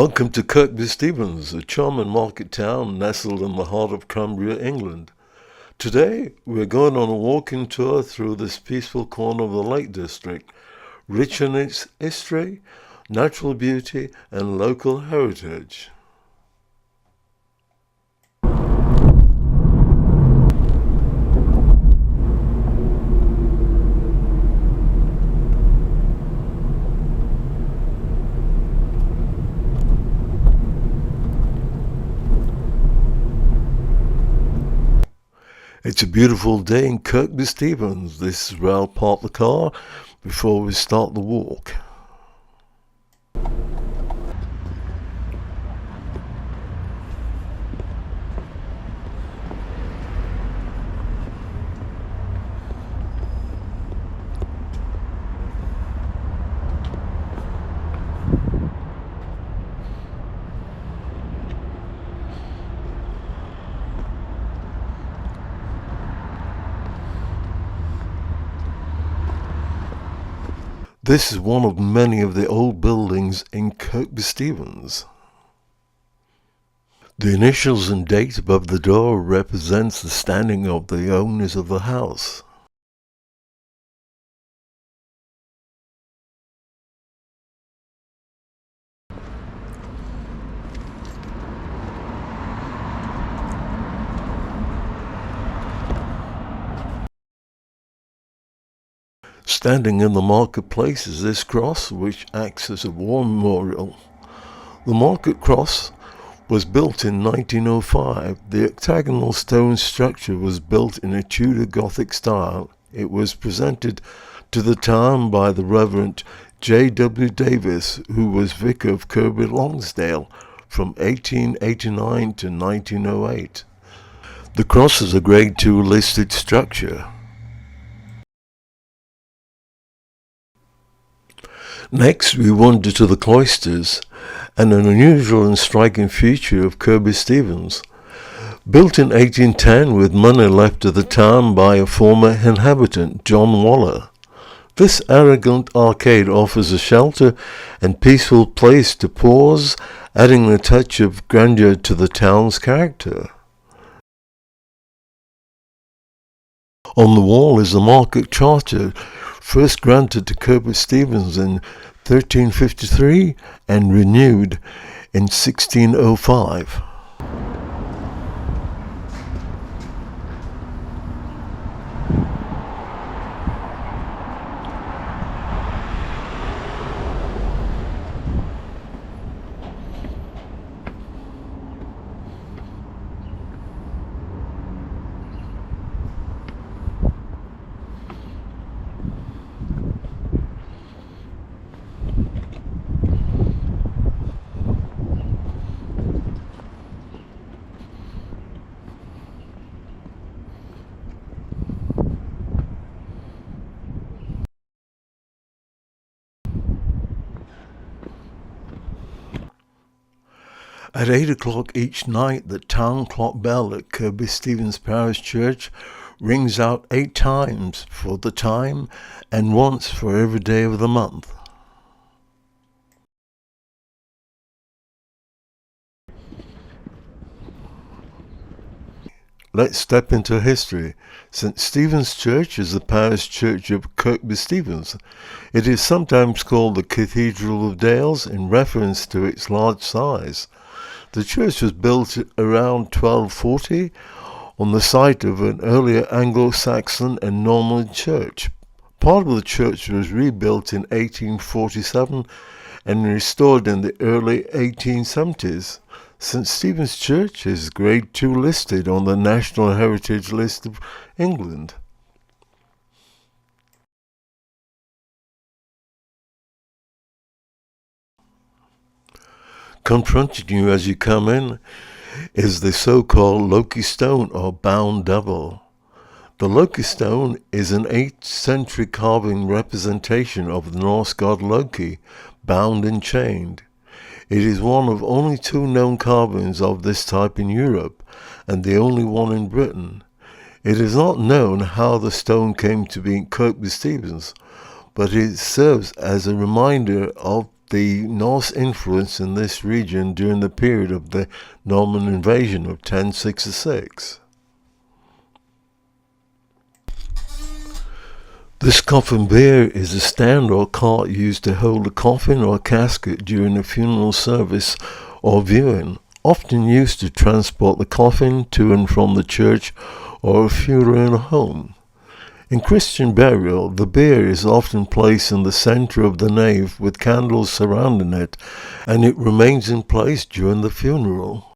Welcome to Kirkby Stephen, a charming market town nestled in the heart of Cumbria, England. Today, we're going on a walking tour through this peaceful corner of the Lake District, rich in its history, natural beauty, and local heritage. It's a beautiful day in Kirkby Stephen. This is where I'll park the car before we start the walk. This is one of many of the old buildings in Kirkby Stephen. The initials and date above the door represents the standing of the owners of the house. Standing in the marketplace is this cross, which acts as a war memorial. The market cross was built in 1905. The octagonal stone structure was built in a Tudor Gothic style. It was presented to the town by the Reverend J.W. Davis, who was Vicar of Kirkby Lonsdale from 1889 to 1908. The cross is a Grade II listed structure. Next, we wander to the cloisters, an unusual and striking feature of Kirkby Stephen. Built in 1810 with money left to the town by a former inhabitant, John Waller. This elegant arcade offers a shelter and peaceful place to pause, adding a touch of grandeur to the town's character. On the wall is the market charter, first granted to Kirkby Stephen in 1353 and renewed in 1605. At 8 o'clock each night, the town clock bell at Kirkby Stephen Parish Church rings out 8 times for the time and once for every day of the month. Let's step into history. St. Stephen's Church is the parish church of Kirkby Stephen. It is sometimes called the Cathedral of Dales in reference to its large size. The church was built around 1240 on the site of an earlier Anglo-Saxon and Norman church. Part of the church was rebuilt in 1847 and restored in the early 1870s. St. Stephen's Church is Grade II listed on the National Heritage List of England. Confronting you as you come in is the so-called Loki stone or bound devil. The Loki stone is an 8th century carving representation of the Norse god Loki, bound and chained. It is one of only 2 known carvings of this type in Europe, and the only one in Britain. It is not known how the stone came to be in Kirkby Stephen, but it serves as a reminder of the Norse influence in this region during the period of the Norman invasion of 1066. This coffin bier is a stand or cart used to hold a coffin or casket during a funeral service or viewing, often used to transport the coffin to and from the church or a funeral home. In Christian burial, the bier is often placed in the center of the nave with candles surrounding it, and it remains in place during the funeral.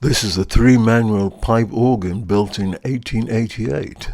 This is a 3-manual pipe organ built in 1888.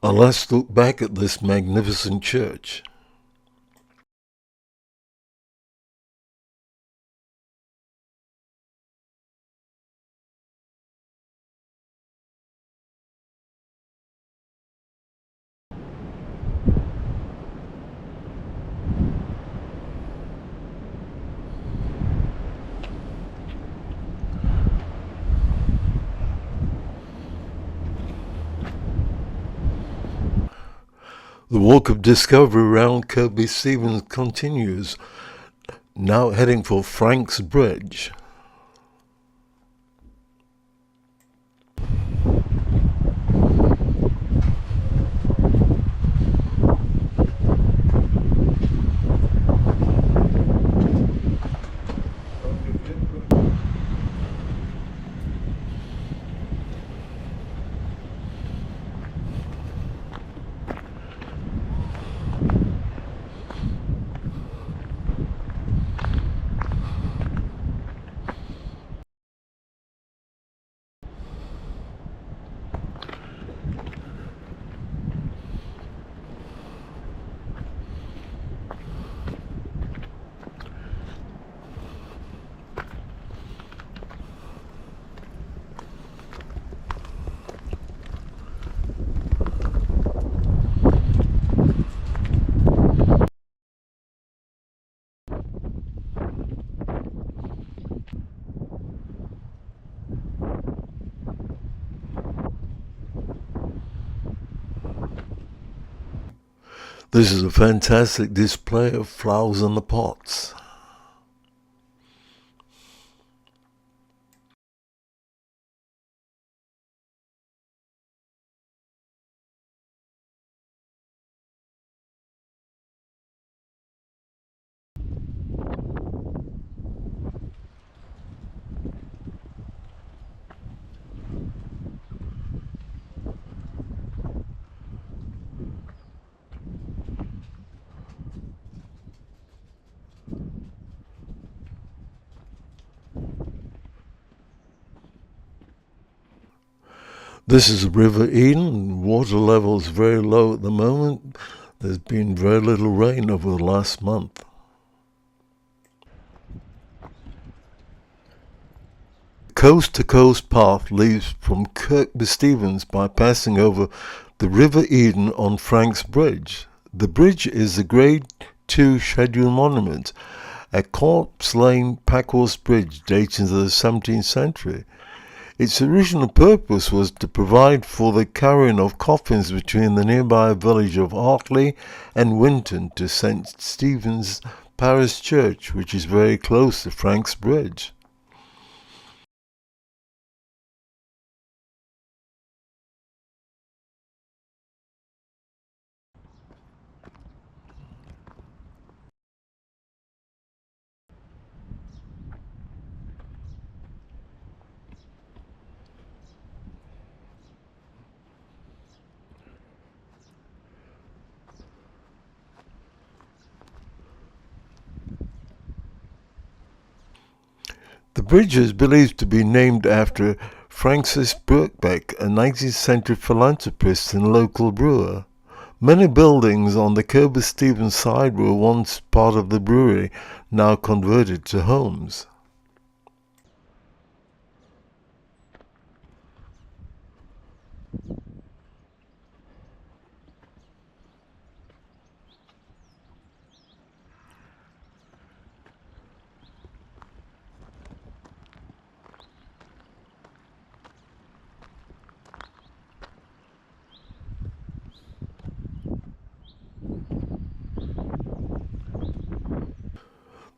Let's look back at this magnificent church. The walk of discovery around Kirkby Stephen continues, now heading for Frank's Bridge. This is a fantastic display of flowers in the pots. This is River Eden. Water level is very low at the moment. There's been very little rain over the last month. Coast-to-coast path leads from Kirkby Stephen by passing over the River Eden on Frank's Bridge. The bridge is a Grade 2 scheduled monument, a Corpse Lane Packhorse Bridge dating to the 17th century. Its original purpose was to provide for the carrying of coffins between the nearby village of Hartley and Winton to St. Stephen's Parish Church, which is very close to Frank's Bridge. The bridge is believed to be named after Francis Birkbeck, a 19th century philanthropist and local brewer. Many buildings on the Kirkby Stephen side were once part of the brewery, now converted to homes.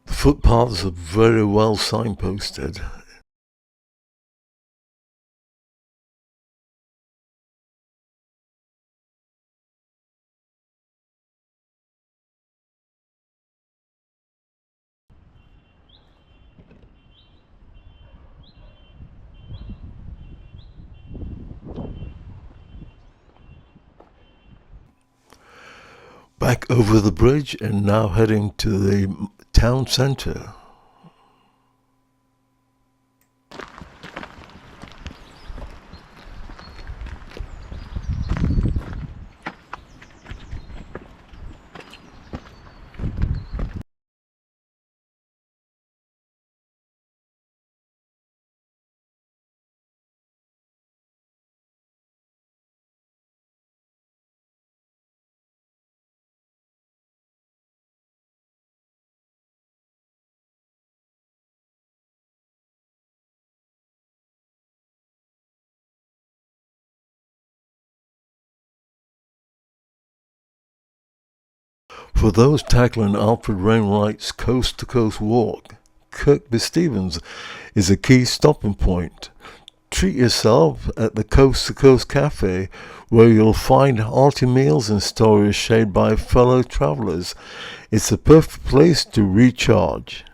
The footpaths are very well signposted. Back over the bridge and now heading to the town centre. For those tackling Alfred Wainwright's coast-to-coast walk, Kirkby Stephen is a key stopping point. Treat yourself at the Coast to Coast Cafe, where you'll find hearty meals and stories shared by fellow travelers. It's a perfect place to recharge.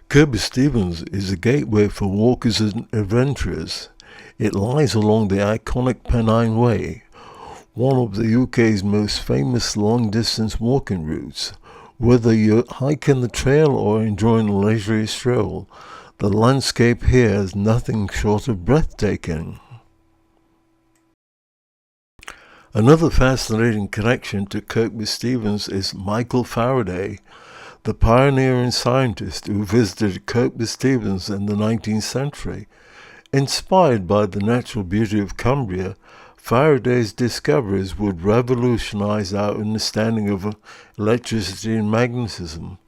Kirkby Stephen is a gateway for walkers and adventurers. It lies along the iconic Pennine Way, one of the UK's most famous long-distance walking routes. Whether you're hiking the trail or enjoying a leisurely stroll, the landscape here is nothing short of breathtaking. Another fascinating connection to Kirkby Stephen is Michael Faraday, the pioneering scientist who visited Kirkby Stephen in the 19th century. Inspired by the natural beauty of Cumbria, Faraday's discoveries would revolutionize our understanding of electricity and magnetism.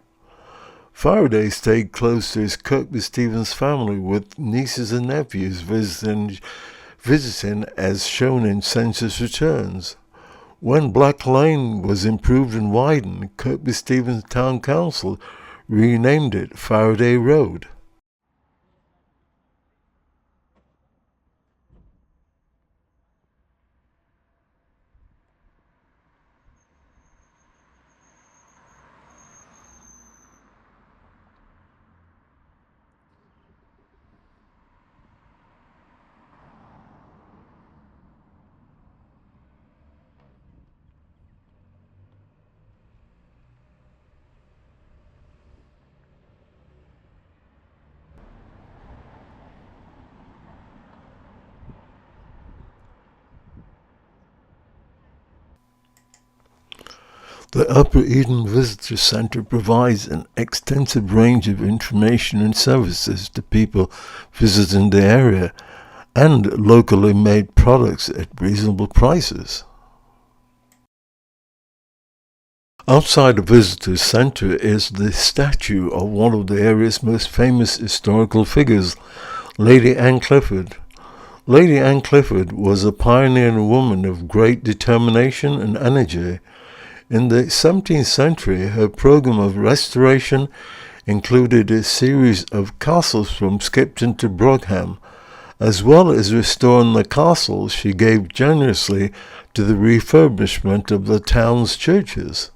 Faraday stayed close to his Kirkby Stephen family, with nieces and nephews visiting as shown in census returns. When Black Lane was improved and widened, Kirkby Stephen Town Council renamed it Faraday Road. The Upper Eden Visitor Centre provides an extensive range of information and services to people visiting the area, and locally made products at reasonable prices. Outside the Visitor Centre is the statue of one of the area's most famous historical figures, Lady Anne Clifford. Lady Anne Clifford was a pioneering woman of great determination and energy. In the 17th century, her program of restoration included a series of castles from Skipton to Brogham. As well as restoring the castles, she gave generously to the refurbishment of the town's churches.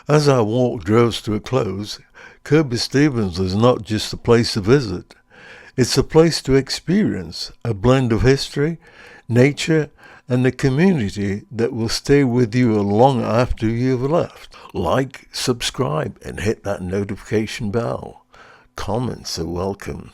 As our walk draws to a close, Kirkby Stephen is not just a place to visit. It's a place to experience, a blend of history, nature, and a community that will stay with you long after you've left. Like, subscribe, and hit that notification bell. Comments are welcome.